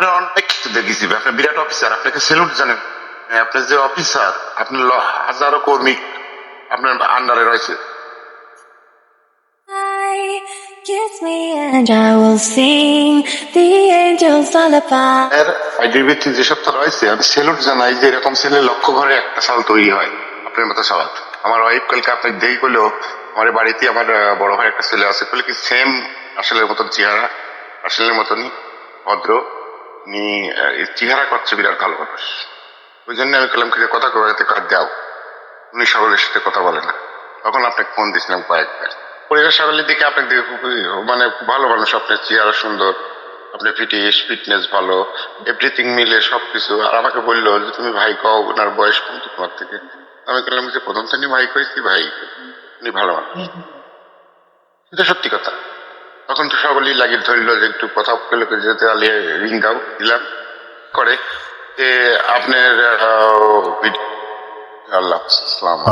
আপনি অনেক কিছু দেখেছি, আপনি বিরাট অফিসার, আপনাকে স্যালুট জানেন। আপনি যে অফিসার, আপনি হাজারো কর্মী আপনার আন্ডারে রয়েছে। Kiss me and I will sing the angels lullaby. এর আইডির ভিত্তি যেসব তো রয়েছে, আমি স্যালুট জানাই যে এরকম ছেলে লক্ষ ঘরে একটা সাল তৈরি হয় আপনার মতো সবাই। আমার ওয়াইফ কালকে আপনি দেরি করলেও আমার বাড়িতে আমার বড় ভাই একটা ছেলে আছে, বলে কি সেম আসলের মতন চেহারা, আসলের মতনই ভদ্র, উনি চেহারা করছে বিরাট ভালো মানুষ। ওই জন্য আমি কলাম থেকে কথা কবে কাজ দাও, উনি সকলের সাথে কথা বলে না। তখন আপনাকে ফোন দিয়েছিলাম কয়েকবার। পরিবার সকলের দিকে আপনাকে দেখে খুবই মানে ভালো মানুষ, আপনার চেহারা সুন্দর, আপনার ফিটনেস ভালো, এভরিথিং মিলে সবকিছু। আর আমাকে বললো যে তুমি ভাই কও, ওনার বয়স কম তো তোমার থেকে। আমি বললাম যে প্রথম শ্রেণী ভাই কইছি, ভাই উনি ভালো মানুষ, এটা সত্যি কথা। তখন তো সকলেই লাগিয়ে ধরলো যে একটু কথা বলে যেতে আলিয়ে রিং দাও, দিলাম করে যে আপনার আল্লাহ হাফেজ, আসসালামু আলাইকুম।